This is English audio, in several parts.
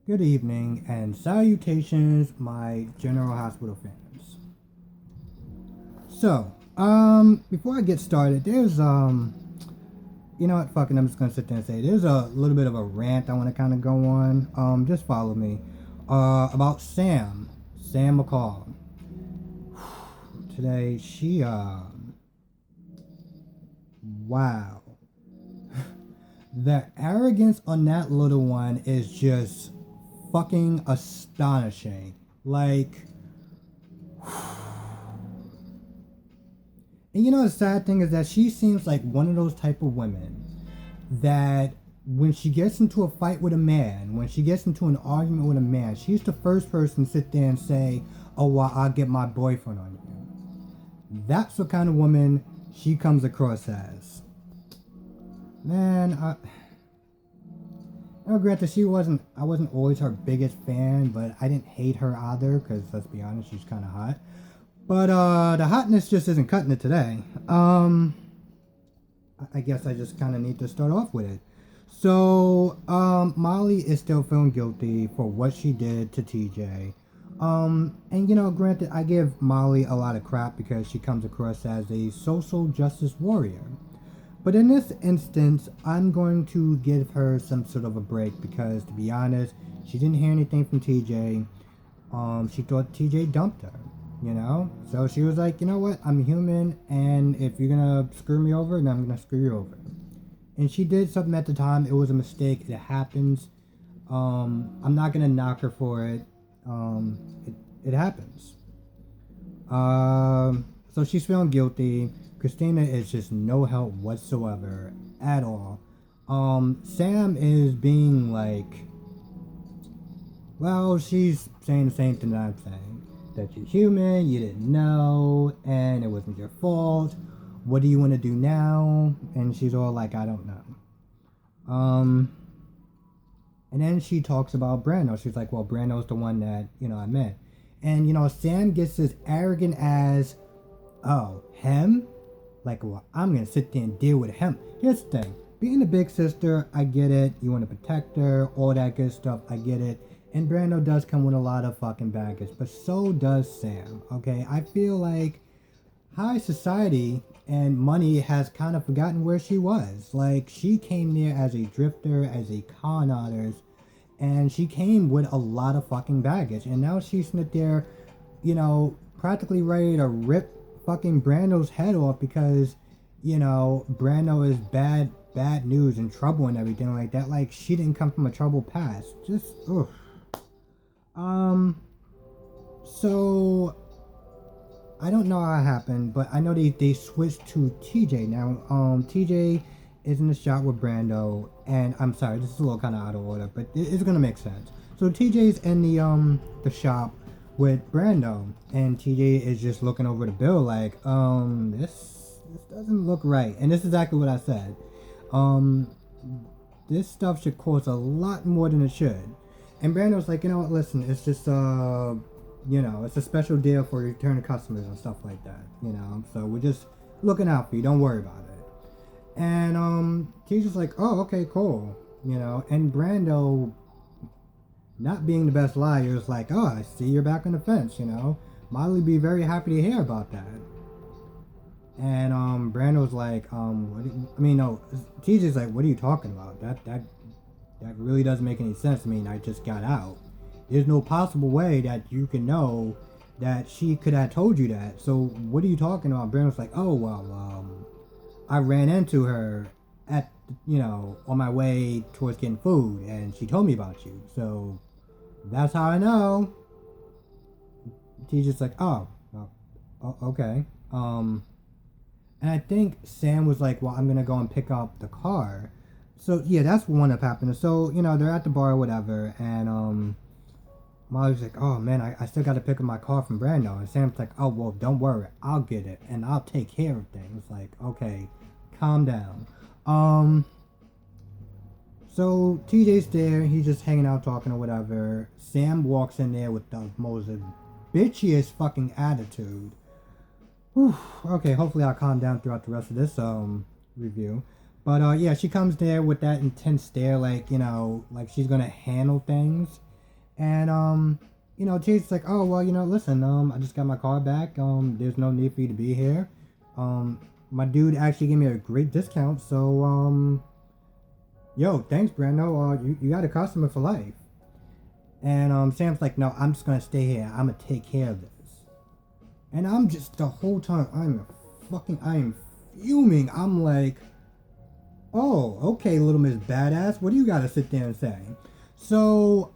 Good evening and salutations, my General Hospital fans. Before I get started, you know what, fucking, I'm just gonna sit there and say there's a little bit of a rant I want to kind of go on. Just follow me. About Sam Mccall. Today, wow, the arrogance on that little one is just fucking astonishing. Like, and you know the sad thing is that she seems like one of those type of women that when she gets into a fight with a man, when she gets into an argument with a man, she's the first person to sit there and say, "Oh, well, I'll get my boyfriend on you." That's what kind of woman she comes across as. Man, granted, I wasn't always her biggest fan, but I didn't hate her either, because let's be honest, she's kind of hot. But the hotness just isn't cutting it today. I guess I just kind of need to start off with it. So, Molly is still feeling guilty for what she did to TJ. And you know, granted, I give Molly a lot of crap because she comes across as a social justice warrior. But in this instance, I'm going to give her some sort of a break because, to be honest, she didn't hear anything from TJ. She thought TJ dumped her, you know? So she was like, you know what? I'm human, and if you're gonna screw me over, then I'm gonna screw you over. And she did something at the time. It was a mistake. It happens. I'm not gonna knock her for it. It happens. So she's feeling guilty. Christina is just no help whatsoever at all. Sam is being like, well, she's saying the same thing that I'm saying. That you're human, you didn't know, and it wasn't your fault. What do you want to do now? And she's all like, I don't know. And then she talks about Brando. She's like, well, Brando's the one that, you know, I met. And, you know, Sam gets as arrogant as, oh, him? Like, well, I'm going to sit there and deal with him. Here's the thing. Being a big sister, I get it. You want to protect her, all that good stuff, I get it. And Brando does come with a lot of fucking baggage, but so does Sam, okay? I feel like high society and money has kind of forgotten where she was. Like, she came there as a drifter, as a con artist, and she came with a lot of fucking baggage. And now she's sitting there, you know, practically ready to rip fucking Brando's head off because, you know, Brando is bad news and trouble and everything like that. Like, she didn't come from a troubled past. Just, ugh. So I don't know how it happened, but I know they switched to TJ. Now, TJ is in the shop with Brando, and I'm sorry, this is a little kind of out of order, but it's gonna make sense. So TJ's in the shop with Brando, and TJ is just looking over the bill like, this doesn't look right. And this is exactly what I said. This stuff should cost a lot more than it should. And Brando's like, you know what, listen, it's just, you know, it's a special deal for returning customers and stuff like that, you know, so we're just looking out for you, don't worry about it. And, TJ's like, oh, okay, cool, you know, and Brando, not being the best liar, is like, oh, I see you're back on the fence, you know. Molly be very happy to hear about that. And Brando's like, TJ's like, what are you talking about? That really doesn't make any sense. I mean, I just got out. There's no possible way that you can know that she could have told you that. So what are you talking about? Brando's like, oh, well, I ran into her at, you know, on my way towards getting food, and she told me about you. So that's how I know. TJ's like, oh, okay. And I think Sam was like, well, I'm gonna go and pick up the car. So yeah, that's one up happening. So, you know, they're at the bar or whatever, and Molly's like, oh man, I still gotta pick up my car from Brando. And Sam's like, oh well, don't worry, I'll get it and I'll take care of things. Like, okay, calm down. So TJ's there, he's just hanging out talking or whatever. Sam walks in there with the most bitchiest fucking attitude. Whew. Okay, hopefully I'll calm down throughout the rest of this review. But yeah, she comes there with that intense stare, like, you know, like she's gonna handle things. And Jason's like, oh well, listen, I just got my car back. There's no need for you to be here. My dude actually gave me a great discount, so yo, thanks, Brando. You got a customer for life. And Sam's like, no, I'm just gonna stay here. I'm gonna take care of this. And I'm just the whole time I am fuming. I'm like, oh, okay, little Miss Badass, what do you gotta sit there and say? So,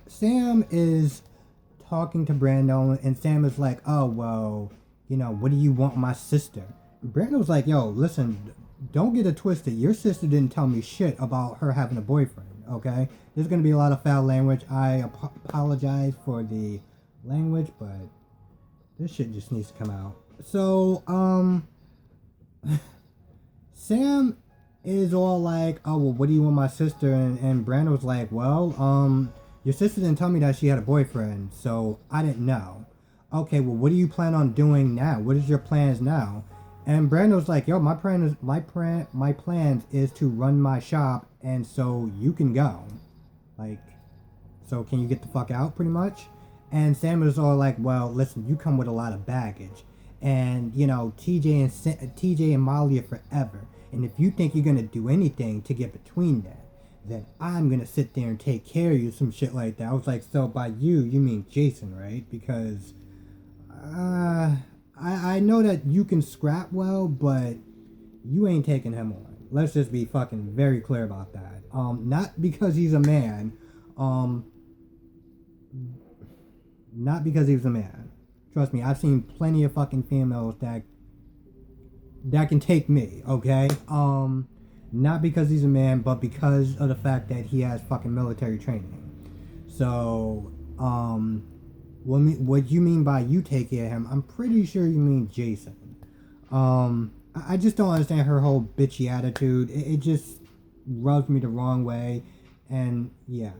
Sam is talking to Brando, and Sam is like, oh, well, what do you want my sister? Brando's like, yo, listen, don't get it twisted. Your sister didn't tell me shit about her having a boyfriend, okay? There's gonna be a lot of foul language. I apologize for the language, but this shit just needs to come out. So, Sam is all like, oh, well, what do you want my sister? And Brando's like, well, your sister didn't tell me that she had a boyfriend, so I didn't know. Okay, well, what do you plan on doing now? What is your plans now? And Brando's like, yo, my plans is to run my shop, and so you can go. Like, so can you get the fuck out, pretty much? And Sam is all like, well, listen, you come with a lot of baggage. And, TJ and Molly are forever. And if you think you're going to do anything to get between that, then I'm going to sit there and take care of you, some shit like that. I was like, so by you mean Jason, right? Because I know that you can scrap well, but you ain't taking him on. Let's just be fucking very clear about that. Not because he's a man. Not because he's a man. Trust me, I've seen plenty of fucking females that can take me, okay? Not because he's a man, but because of the fact that he has fucking military training. So, what you mean by you take care of him, I'm pretty sure you mean Jason. I just don't understand her whole bitchy attitude. It just rubs me the wrong way, and yeah.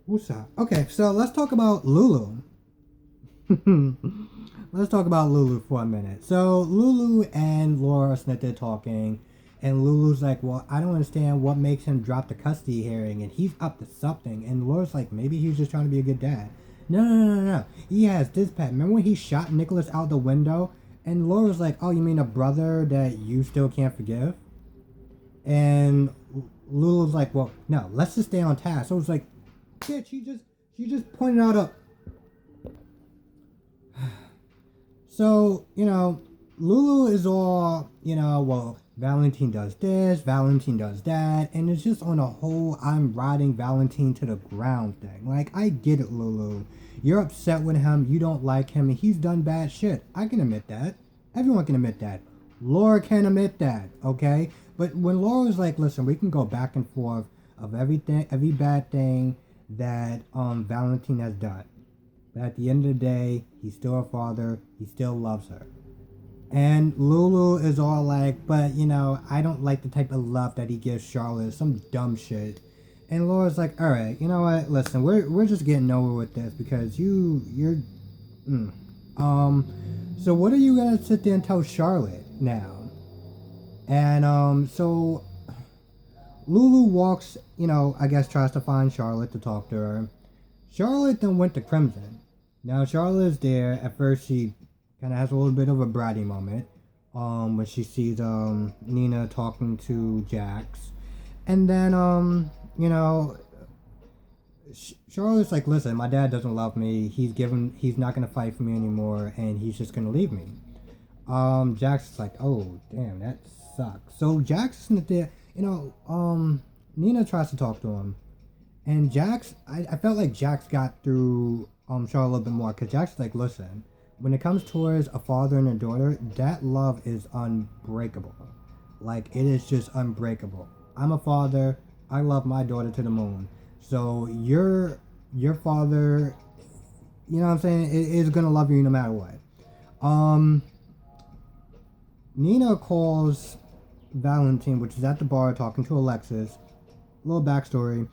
What's up? Okay, so let's talk about Lulu. Let's talk about Lulu for a minute. So Lulu and Laura are sitting there talking, and Lulu's like, well, I don't understand what makes him drop the custody hearing, and he's up to something. And Laura's like, maybe he's just trying to be a good dad. No. He has this pet. Remember when he shot Nicholas out the window? And Laura's like, oh, you mean a brother that you still can't forgive? And Lulu's like, well, no, let's just stay on task. So it's like, bitch, she just pointed out a... So, Lulu is all, well, Valentine does this, Valentine does that, and it's just on a whole I'm riding Valentine to the ground thing. Like, I get it, Lulu. You're upset with him, you don't like him, and he's done bad shit. I can admit that. Everyone can admit that. Laura can admit that, okay? But when Laura's like, listen, we can go back and forth of every bad thing that Valentine has done. But at the end of the day, he's still her father. He still loves her. And Lulu is all like, but, I don't like the type of love that he gives Charlotte. Some dumb shit. And Laura's like, all right, you know what? Listen, we're just getting over with this because you're... So what are you going to sit there and tell Charlotte now? And, so... Lulu walks, I guess tries to find Charlotte to talk to her. Charlotte then went to Crimson. Now Charlotte is there. At first she kind of has a little bit of a bratty moment when she sees Nina talking to Jax. And then, Charlotte's like, listen, my dad doesn't love me. He's not going to fight for me anymore, and he's just going to leave me. Jax is like, oh, damn, that sucks. So Jax is there, Nina tries to talk to him. And Jax, I felt like Jax got through Charlotte a little bit more, because Jax is like, listen, when it comes towards a father and a daughter, that love is unbreakable. Like, it is just unbreakable. I'm a father. I love my daughter to the moon. So your father, you know what I'm saying, is going to love you no matter what. Nina calls Valentine, which is at the bar talking to Alexis. Little backstory.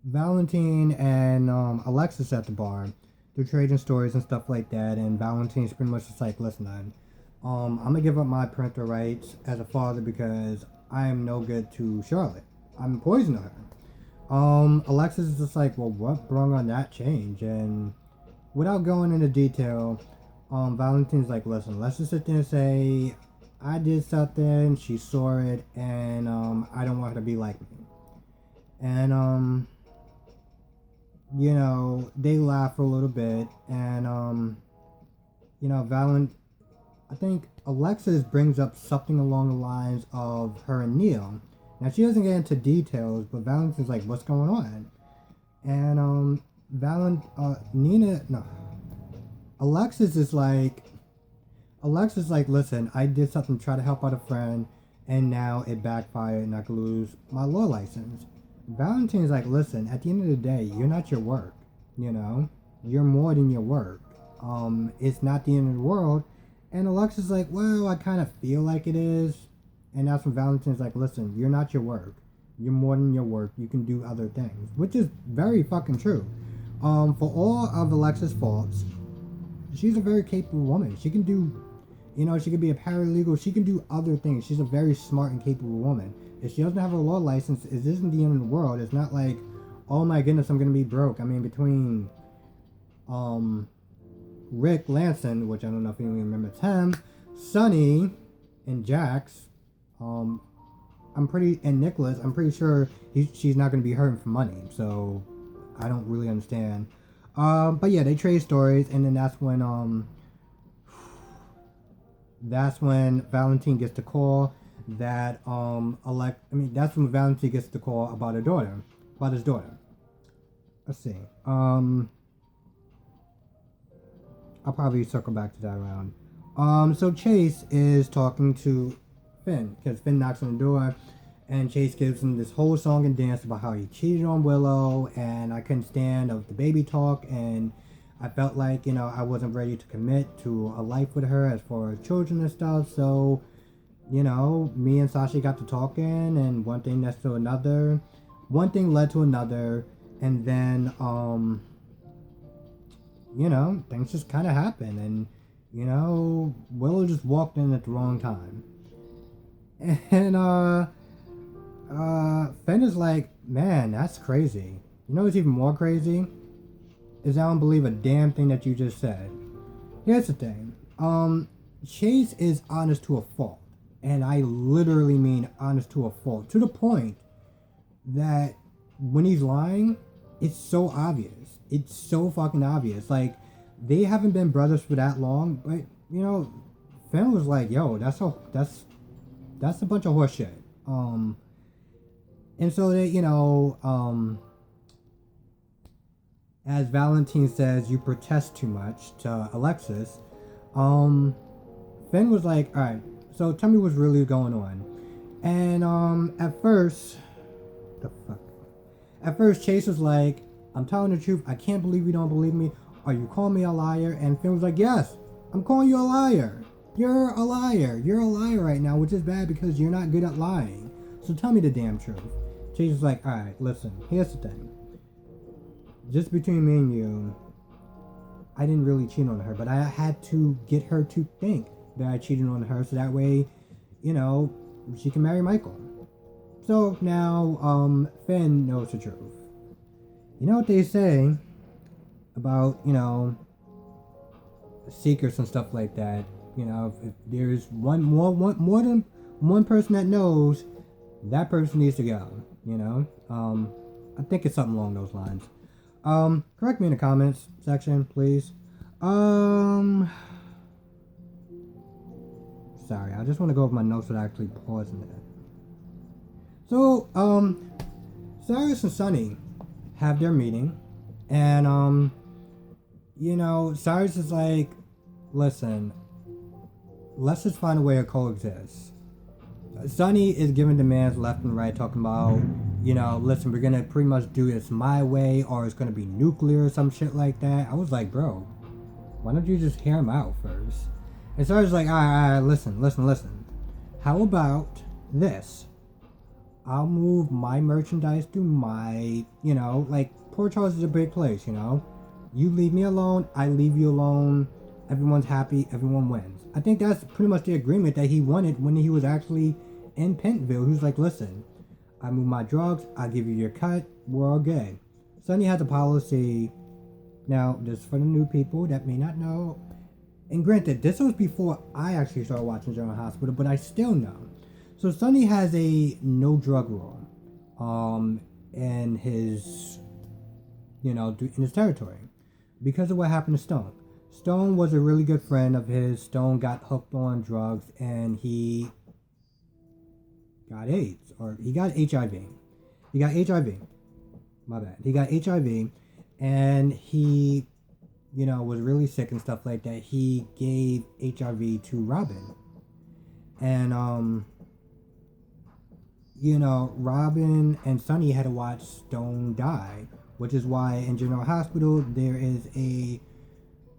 Valentine and Alexis at the bar. They're trading stories and stuff like that, and Valentine's pretty much just like, listen, I'm gonna give up my parental rights as a father because I am no good to Charlotte. I'm poisoning her. Alexis is just like, well, what brought on that change? And without going into detail, Valentine's like, listen, let's just sit there and say, I did something, she saw it, and I don't want her to be like me. And they laugh for a little bit, and I think Alexis brings up something along the lines of her and Neil. Now she doesn't get into details, but Valentine's like, what's going on? And Alexis is like, listen, I did something to try to help out a friend, and now it backfired, and I could lose my law license. Valentine's like, listen, at the end of the day, you're not your work. You're more than your work. It's not the end of the world. And Alexis is like, well, I kind of feel like it is. And that's when Valentine's like, listen, you're not your work. You're more than your work. You can do other things, which is very fucking true. For all of Alexis' faults, she's a very capable woman. She can do, she can be a paralegal. She can do other things. She's a very smart and capable woman. If she doesn't have a law license, it isn't the end of the world. It's not like, oh my goodness, I'm going to be broke. I mean, between Rick Lanson, which I don't know if anyone remembers him, Sonny, and Jax, and Nicholas, I'm pretty sure she's not going to be hurting for money. So I don't really understand. But yeah, they trade stories, and then that's when Valentine gets the call that that's when Valentine gets the call about his daughter. Let's see. I'll probably circle back to that around. So Chase is talking to Finn, because Finn knocks on the door, and Chase gives him this whole song and dance about how he cheated on Willow, and I couldn't stand of the baby talk, and I felt like, I wasn't ready to commit to a life with her as far as children and stuff, so, me and Sasha got to talking, and one thing led to another, and then, things just kind of happened, and, Willow just walked in at the wrong time. And, Finn is like, man, that's crazy. What's even more crazy? Is I don't believe a damn thing that you just said. Here's the thing. Chase is honest to a fault. And I literally mean honest to a fault. To the point that when he's lying, it's so obvious. It's so fucking obvious. Like, they haven't been brothers for that long, but, Finn was like, yo, that's a bunch of horse shit. And so they, as Valentine says, you protest too much to Alexis. Finn was like, all right, so tell me what's really going on. And at first Chase was like, I'm telling the truth. I can't believe you don't believe me. Are you calling me a liar? And Finn was like, yes, I'm calling you a liar. You're a liar. You're a liar right now, which is bad because you're not good at lying. So tell me the damn truth. Chase was like, alright, listen, here's the thing. Just between me and you, I didn't really cheat on her, but I had to get her to think that I cheated on her so that way, she can marry Michael. So now, Finn knows the truth. You know what they say about, secrets and stuff like that. If there's more than one person that knows, that person needs to go. I think it's something along those lines. Correct me in the comments section, please. Sorry, I just want to go over my notes without actually pausing it. So, Cyrus and Sunny have their meeting, and Cyrus is like, listen, let's just find a way to coexist. Sonny is giving demands left and right, talking about, listen, we're gonna pretty much do this my way, or it's gonna be nuclear or some shit like that. I was like, bro, why don't you just hear him out first? And so I was like, all right, listen. How about this? I'll move my merchandise to my, Port Charles is a big place, You leave me alone, I leave you alone. Everyone's happy, everyone wins. I think that's pretty much the agreement that he wanted when he was actually in Pentville. He was like, listen, I move my drugs, I give you your cut, we're all good. Sonny has a policy. Now, this is for the new people that may not know. And granted, this was before I actually started watching General Hospital, but I still know. So Sonny has a no drug rule, in his, in his territory, because of what happened to Stone. Stone was a really good friend of his. Stone got hooked on drugs, and he got AIDS, or he got HIV. He got HIV. My bad. He got HIV, and he, was really sick and stuff like that. He gave HIV to Robin. And, Robin and Sonny had to watch Stone die, which is why in General Hospital there is a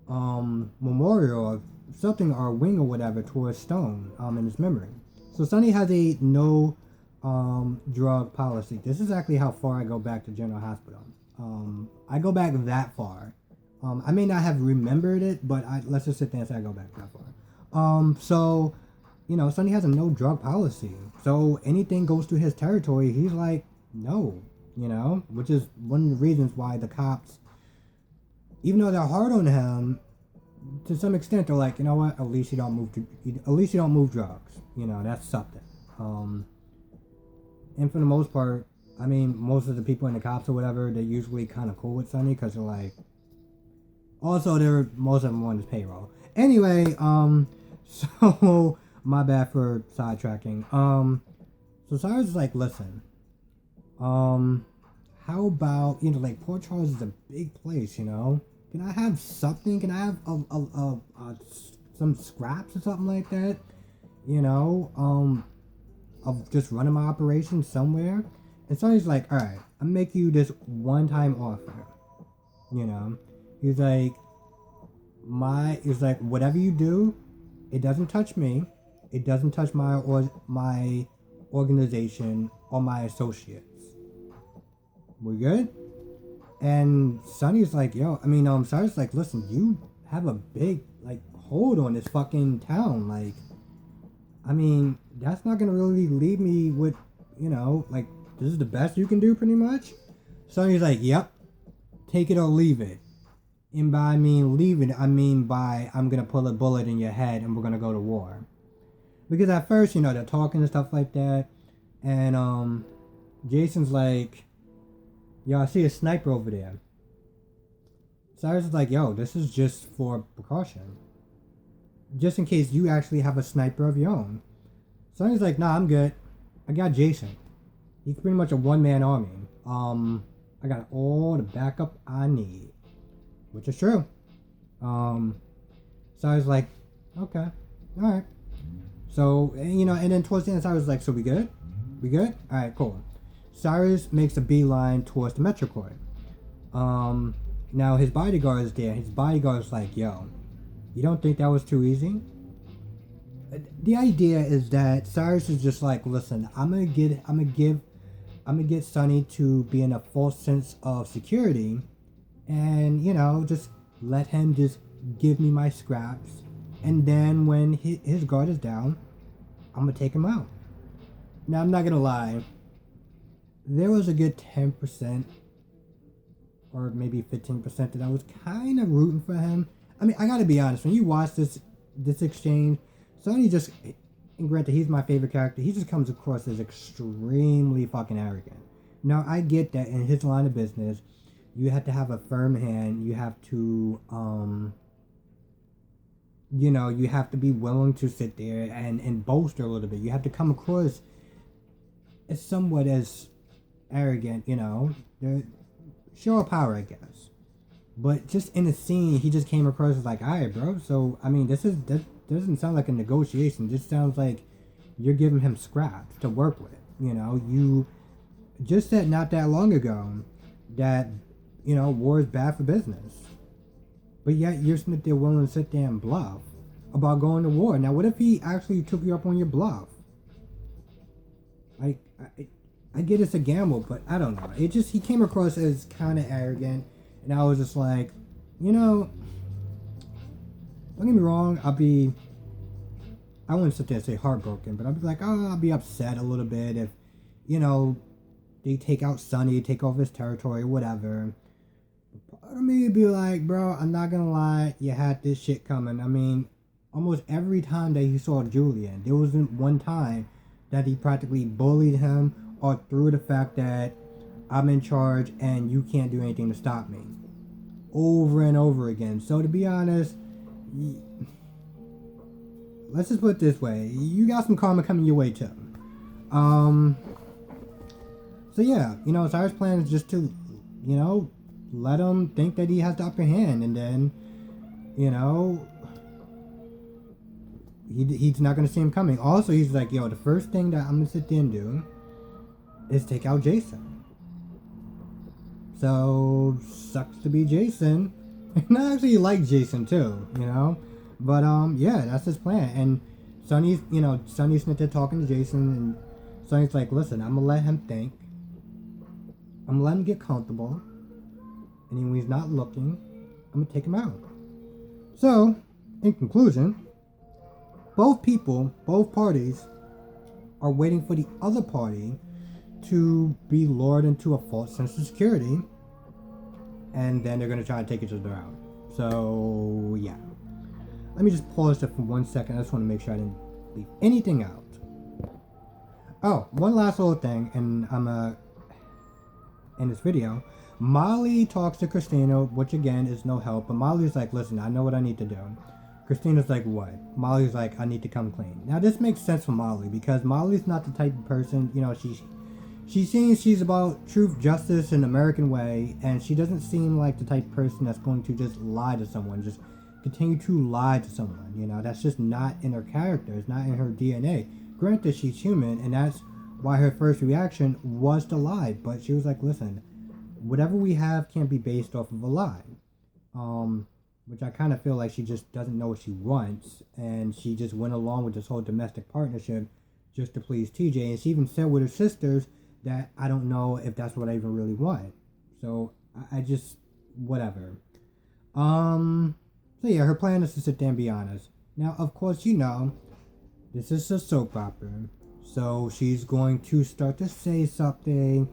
memorial or something, or a wing or whatever, towards Stone in his memory. So Sonny has a no drug policy. This is actually how far I go back to General Hospital. I go back that far. I may not have remembered it, but let's just sit there and say I go back that far. So, Sonny has a no drug policy. So anything goes through his territory, he's like, no, which is one of the reasons why the cops, even though they're hard on him, to some extent, they're like, you know what? At least you don't move drugs. That's something. And for the most part, I mean, most of the people in the cops or whatever, they're usually kind of cool with Sonny because they're like, also most of them on his payroll. Anyway, so my bad for sidetracking. So Cyrus is like, listen, how about, Port Charles is a big place, Can I have something? Can I have some scraps or something like that? Of just running my operation somewhere. And so he's like, all right, I'll make you this one-time offer. He's like, whatever you do, it doesn't touch me. It doesn't touch my organization or my associates. We good? And Sonny's like, Cyrus like, listen, you have a big, hold on this fucking town. That's not gonna really leave me with, this is the best you can do, pretty much. Sonny's like, yep, take it or leave it. And by leave it, by I'm gonna pull a bullet in your head and we're gonna go to war. Because at first, they're talking and stuff like that. And Jason's like, yo, I see a sniper over there. Cyrus is like, yo, this is just for precaution. Just in case you actually have a sniper of your own. Sonny's like, nah, I'm good. I got Jason. He's pretty much a one-man army. I got all the backup I need. Which is true. Cyrus is like, okay, alright. So, and then towards the end, Cyrus is like, so we good? We good? Alright, cool. Cyrus makes a beeline towards the Metro Court. Now his bodyguard is there. His bodyguard is like, yo, you don't think that was too easy? The idea is that Cyrus is just like, listen, I'm gonna get Sonny to be in a false sense of security, and just let him just give me my scraps, and then when his guard is down, I'm gonna take him out. Now I'm not gonna lie, there was a good 10% or maybe 15% that I was kind of rooting for him. I gotta be honest, when you watch this exchange, Sonny just, and granted, he's my favorite character, he just comes across as extremely fucking arrogant. Now, I get that in his line of business, you have to have a firm hand, you have to, you have to be willing to sit there and boast a little bit. You have to come across as somewhat as arrogant, show of power, I guess. But just in the scene, he just came across as like, alright, bro, so, this doesn't sound like a negotiation. This sounds like you're giving him scraps to work with. You just said not that long ago that, war is bad for business. But yet you're still willing to sit there and bluff about going to war. Now, what if he actually took you up on your bluff? I get it's a gamble, but I don't know. He came across as kind of arrogant. And I was just like, don't get me wrong, I wouldn't sit there and say heartbroken, but I'd be like, I'll be upset a little bit if, they take out Sonny, take over his territory, whatever. But part of me would be like, bro, I'm not gonna lie, you had this shit coming. I mean, almost every time that he saw Julian, there wasn't one time that he practically bullied him or through the fact that I'm in charge and you can't do anything to stop me. Over and over again. So to be honest, let's just put it this way. You got some karma coming your way too. So yeah, Cyrus' plan is just to, let him think that he has the upper hand, and then, he's not going to see him coming. Also, he's like, the first thing that I'm going to sit there and do is take out Jason. So, sucks to be Jason. And I actually like Jason too, But, yeah, that's his plan. And Sonny's sitting there talking to Jason, and Sonny's like, listen, I'm going to let him think. I'm going to let him get comfortable. And when he's not looking, I'm going to take him out. So, in conclusion, both parties are waiting for the other party to be lured into a false sense of security. And then they're going to try to take each other out. So, yeah. Let me just pause there for 1 second. I just want to make sure I didn't leave anything out. Oh, one last little thing, and in this video, Molly talks to Christina, which again is no help, but Molly's like, listen, I know what I need to do. Christina's like, what? Molly's like, I need to come clean. Now this makes sense for Molly, because Molly's not the type of person, she seems she's about truth, justice, and American way, and she doesn't seem like the type of person that's going to just lie to someone, just continue to lie to someone, that's just not in her character, it's not in her DNA. Granted, she's human, and that's why her first reaction was to lie, but she was like, listen, whatever we have can't be based off of a lie. Which I kind of feel like she just doesn't know what she wants, and she just went along with this whole domestic partnership just to please TJ, and she even said with her sisters that I don't know if that's what I even really want. So I just, whatever. So yeah, her plan is to sit there and be honest. Now, of course, this is a soap opera, so she's going to start to say something.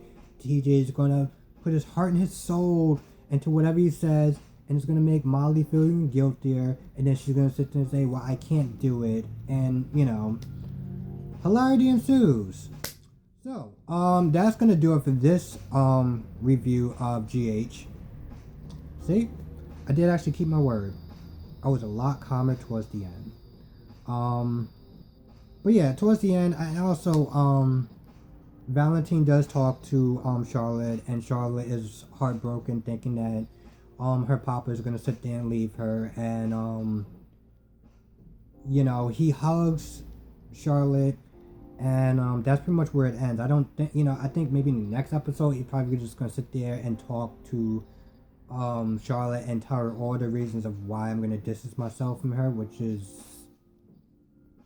TJ's going to put his heart and his soul into whatever he says, and it's going to make Molly feel even guiltier, and then she's going to sit there and say, well, I can't do it, and, hilarity ensues. So, that's going to do it for this, review of GH. See? I did actually keep my word. I was a lot calmer towards the end. But yeah, towards the end, I also, Valentine does talk to, Charlotte, and Charlotte is heartbroken, thinking that, her papa is gonna sit there and leave her, and, he hugs Charlotte, and, that's pretty much where it ends. I don't think, I think maybe in the next episode, he's probably just gonna sit there and talk to, Charlotte and tell her all the reasons of why I'm gonna distance myself from her, which is,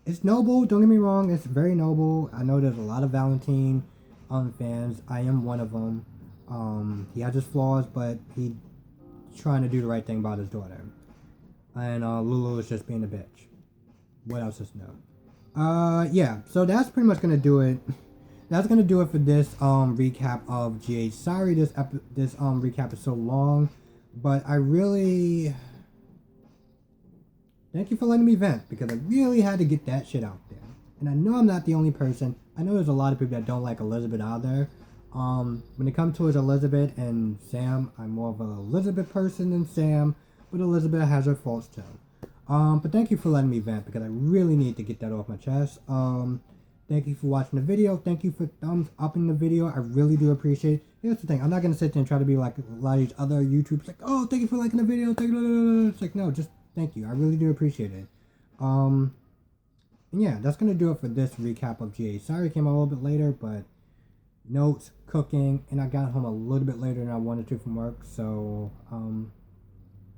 it's noble, don't get me wrong, it's very noble. I know there's a lot of Valentine, fans. I am one of them. He has his flaws, but he's trying to do the right thing about his daughter. And, Lulu is just being a bitch. What else is new? Yeah, so that's pretty much gonna do it. That's gonna do it for this, recap of GH. Sorry this recap is so long, but I really... Thank you for letting me vent, because I really had to get that shit out there. And I know I'm not the only person. I know there's a lot of people that don't like Elizabeth out there. When it comes towards Elizabeth and Sam, I'm more of an Elizabeth person than Sam, but Elizabeth has her faults too. But thank you for letting me vent, because I really need to get that off my chest. Thank you for watching the video. Thank you for thumbs upping the video. I really do appreciate it. Here's the thing. I'm not going to sit there and try to be like a lot of these other YouTubers, like, oh, thank you for liking the video. It's like, no, just thank you. I really do appreciate it. And yeah, that's going to do it for this recap of GH. Sorry it came a little bit later, but notes, cooking, and I got home a little bit later than I wanted to from work. So,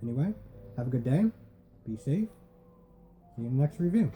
anyway, have a good day. Be safe. See you in the next review.